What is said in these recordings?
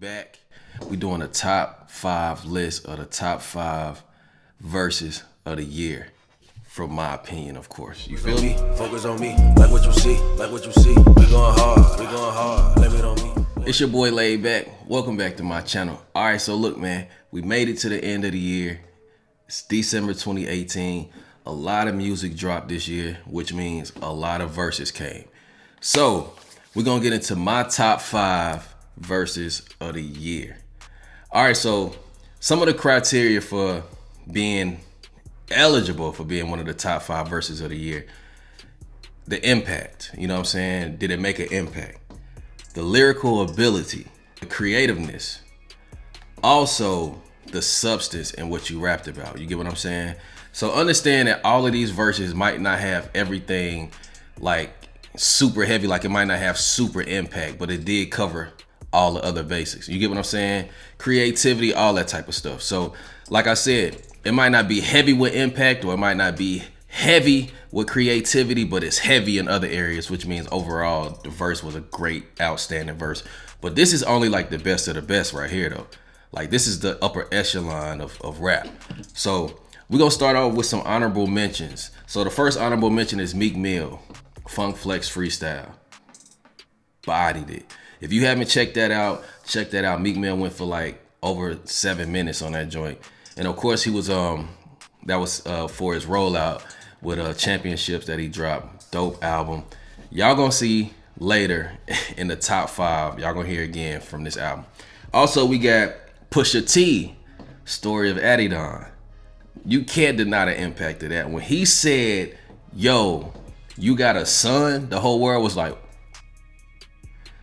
back. We doing a top 5 list of the top 5 verses of the year. From my opinion, of course. You feel me? Focus on me, like what you see, like what you see. We going hard, blame it on me. It's your boy Laid Back. Welcome back to my channel. Alright, so look, man, we made it to the end of the year. It's December 2018. A lot of music dropped this year, which means a lot of verses came. So we're gonna get into my top 5 verses of the year. Alright, so some of the criteria for being eligible for being one of the top 5 verses of the year: the impact, you know what I'm saying? Did it make an impact? The lyrical ability, the creativeness, also the substance in what you rapped about. You get what I'm saying? So understand that all of these verses might not have everything like super heavy, like it might not have super impact, but it did cover all the other basics. You get what I'm saying? Creativity, all that type of stuff. So like I said, it might not be heavy with impact, or it might not be heavy with creativity, but it's heavy in other areas, which means overall the verse was a great, outstanding verse. But this is only like the best of the best right here though. Like this is the upper echelon of rap. So we're gonna start off with some honorable mentions. So the first honorable mention is Meek Mill, Funk Flex Freestyle. Bodied it. If you haven't checked that out, check that out. Meek Mill went for like over 7 minutes on that joint. And of course he was that was for his rollout with championships that he dropped. Dope album. Y'all gonna see later in the top 5. Y'all gonna hear again from this album. Also, we got Pusha T, Story of Adidon. You can't deny the impact of that. When he said, yo, you got a son, the whole world was like.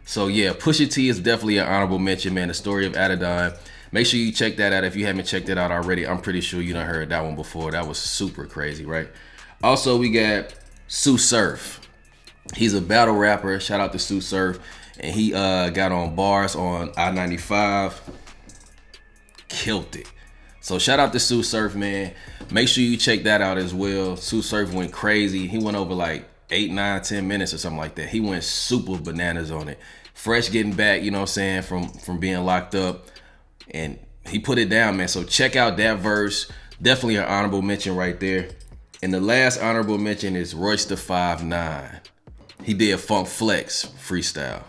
So yeah, Pusha T is definitely an honorable mention, man. The Story of Adidon. Make sure you check that out if you haven't checked it out already. I'm pretty sure you done heard that one before. That was super crazy, right? Also, we got Sue Surf. He's a battle rapper. Shout out to Sue Surf. And he got on bars on I-95. Killed it. So shout out to Sue Surf, man. Make sure you check that out as well. Sue Surf went crazy. He went over like 8, 9, 10 minutes or something like that. He went super bananas on it. Fresh getting back, you know what I'm saying, from being locked up. And he put it down, man. So check out that verse. Definitely an honorable mention right there. And the last honorable mention is Royce da 5'9". He did Funk Flex Freestyle.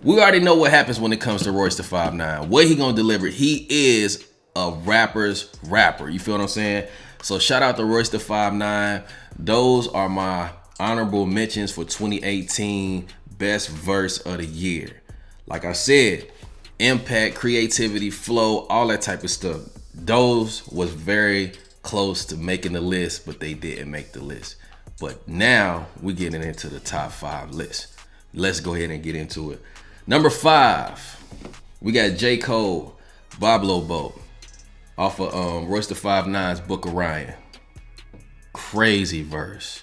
We already know what happens when it comes to Royce da 5'9". What he gonna deliver? He is a rapper's rapper. You feel what I'm saying? So shout out to Royce da 5'9". Those are my honorable mentions for 2018 best verse of the year. Like I said, impact, creativity, flow, all that type of stuff. Those was very close to making the list, but they didn't make the list. But now we're getting into the top 5 list. Let's go ahead and get into it. Number 5, we got J. Cole, Bob Lobo, off of Royce da 5'9"'s Book of Ryan. Crazy verse.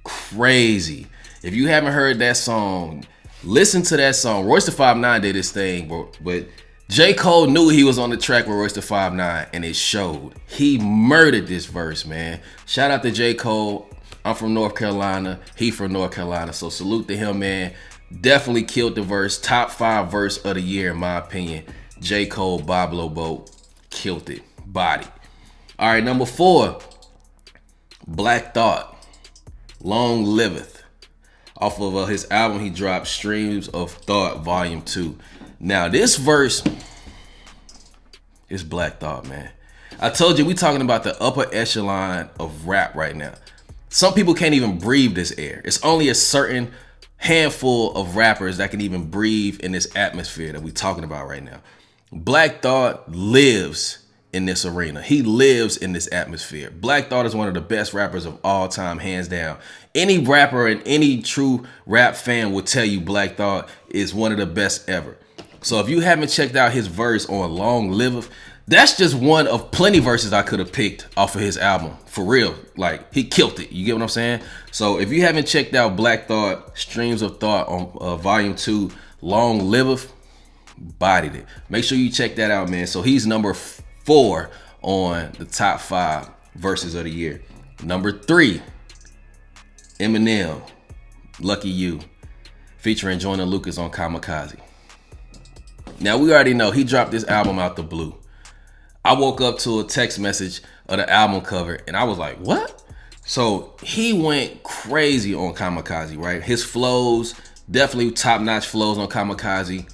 Crazy. If you haven't heard that song, listen to that song. Royce da 5'9" did his thing, but J. Cole knew he was on the track with Royce da 5'9", and it showed. He murdered this verse, man. Shout out to J. Cole. I'm from North Carolina. He from North Carolina, so salute to him, man. Definitely killed the verse. Top 5 verse of the year, in my opinion. J. Cole, Bob Lobo, killed it. Body. All right, number 4, Black Thought, Long Liveth. Off of his album, he dropped Streams of Thought Volume 2. Now, this verse is Black Thought, man. I told you, we talking about the upper echelon of rap right now. Some people can't even breathe this air. It's only a certain handful of rappers that can even breathe in this atmosphere that we talking about right now. Black Thought lives in this arena. He lives in this atmosphere. Black Thought is one of the best rappers of all time, hands down. Any rapper and any true rap fan will tell you Black Thought is one of the best ever. So if you haven't checked out his verse on Long Liveth, that's just one of plenty verses I could have picked off of his album. For real. Like, he killed it. You get what I'm saying? So if you haven't checked out Black Thought, Streams of Thought on Volume 2, Long Liveth, bodied it. Make sure you check that out, man. So he's number 4 on the top 5 verses of the year. Number 3, Eminem, Lucky You, featuring Joyner Lucas on Kamikaze. Now, we already know he dropped this album out the blue. I woke up to a text message of the album cover, and I was like, what? So he went crazy on Kamikaze, right? His flows, definitely top-notch flows on Kamikaze.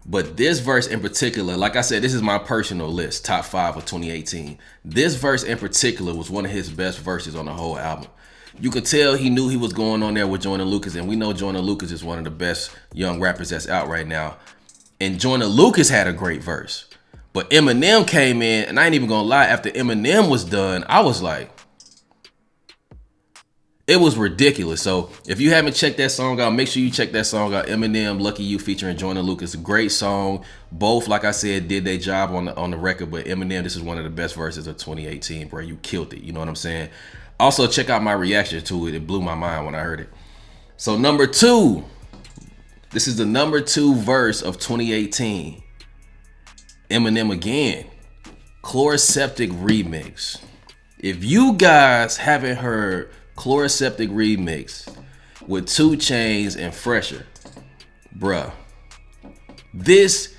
But this verse in particular, like I said, this is my personal list, top 5 of 2018. This verse in particular was one of his best verses on the whole album. You could tell he knew he was going on there with Joyner Lucas, and we know Joyner Lucas is one of the best young rappers that's out right now. And Joyner Lucas had a great verse. But Eminem came in, and I ain't even gonna lie, after Eminem was done, I was like, it was ridiculous. So if you haven't checked that song out, make sure you check that song out. Eminem, Lucky You featuring Joyner Lucas. Great song. Both, like I said, did their job on the record. But Eminem, this is one of the best verses of 2018, bro. You killed it. You know what I'm saying? Also, check out my reaction to it. It blew my mind when I heard it. So number 2. This is the number 2 verse of 2018. Eminem again. Chloroseptic remix. If you guys haven't heard Chloroseptic remix with 2 Chainz and Fresher, bruh, this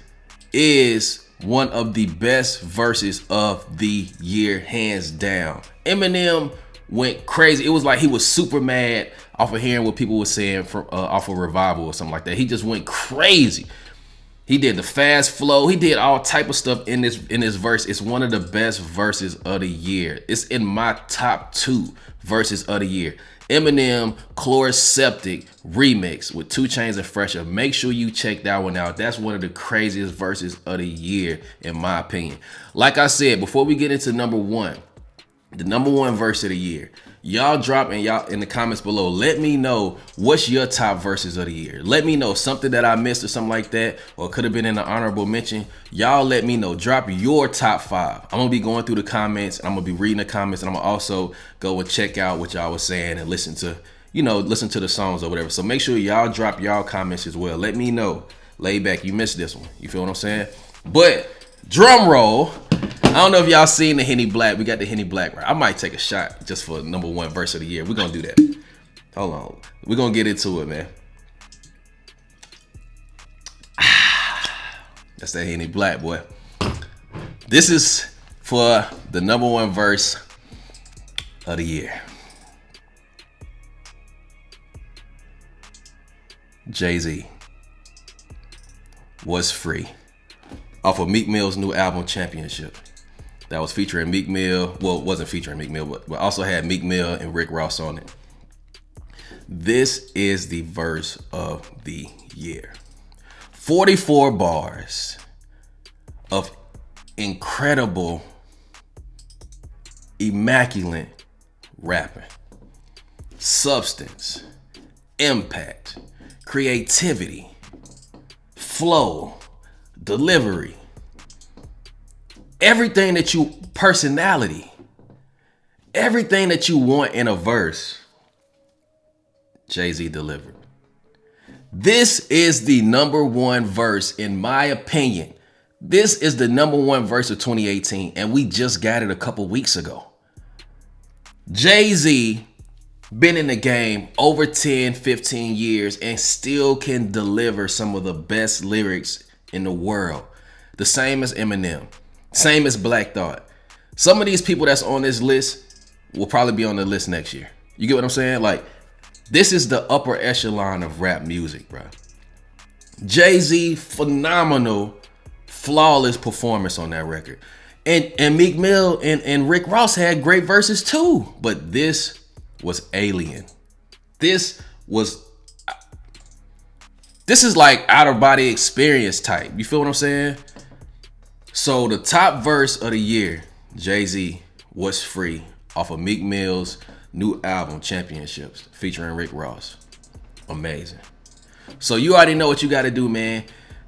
is one of the best verses of the year, hands down. Eminem went crazy. It was like he was super mad off of hearing what people were saying from off of Revival or something like that. He just went crazy. He did the fast flow. He did all type of stuff in this verse. It's one of the best verses of the year. It's in my top 2 verses of the year. Eminem Chloroseptic remix with 2 Chainz and Fresher. Make sure you check that one out. That's one of the craziest verses of the year, in my opinion. Like I said, before we get into number 1, the number 1 verse of the year, y'all drop in the comments below. Let me know what's your top verses of the year. Let me know something that I missed or something like that, or could have been in an honorable mention. Y'all let me know. Drop your top 5. I'm gonna be going through the comments. I'm gonna be reading the comments, and I'm gonna also go and check out what y'all was saying and listen to the songs or whatever. So make sure y'all drop y'all comments as well. Let me know. Laid Back, you missed this one. You feel what I'm saying? But drum roll. I don't know if y'all seen the Henny Black. We got the Henny Black, right? I might take a shot just for number 1 verse of the year. We're going to do that. Hold on. We're going to get into it, man. That's that Henny Black, boy. This is for the number 1 verse of the year. Jay-Z was free off of Meek Mill's new album, Championship. That was featuring Meek Mill. Well, it wasn't featuring Meek Mill, but also had Meek Mill and Rick Ross on it. This is the verse of the year. 44 bars of incredible, immaculate rapping. Substance, impact, creativity, flow, delivery, everything that you, personality, everything that you want in a verse, Jay-Z delivered. This is the number 1 verse, in my opinion. This is the number 1 verse of 2018, and we just got it a couple weeks ago. Jay-Z been in the game over 10, 15 years and still can deliver some of the best lyrics in the world. The same as Eminem, same as Black Thought. Some of these people that's on this list will probably be on the list next year. You get what I'm saying? Like, this is the upper echelon of rap music, bro. Jay-Z, phenomenal, flawless performance on that record. And Meek Mill and Rick Ross had great verses too, but this was alien. This is like out of body experience type. You feel what I'm saying? So the top verse of the year, Jay-Z was free off of Meek Mill's new album, Championships, featuring Rick Ross. Amazing. So you already know what you got to do, man.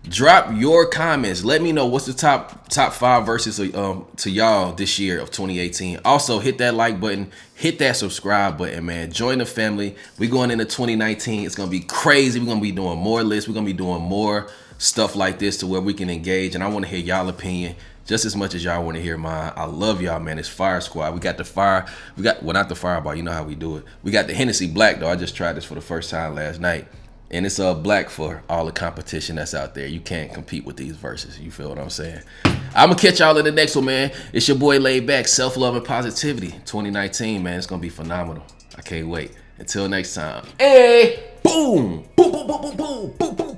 Drop your comments. Let me know what's the top 5 verses to y'all this year of 2018. Also, hit that like button, hit that subscribe button, man. Join the family. We going into 2019. It's gonna be crazy. We're gonna be doing more lists. We're gonna be doing more stuff like this to where we can engage. And I want to hear y'all opinion just as much as y'all want to hear mine. I love y'all, man. It's Fire Squad. We got the fire. Well, not the Fireball. You know how we do it. We got the Hennessy Black, though. I just tried this for the first time last night. And it's black for all the competition that's out there. You can't compete with these verses. You feel what I'm saying? I'm gonna catch y'all in the next one, man. It's your boy Laid Back, self-love and positivity. 2019, man, it's gonna be phenomenal. I can't wait. Until next time. Hey, boom, boom, boom, boom, boom, boom, boom, boom.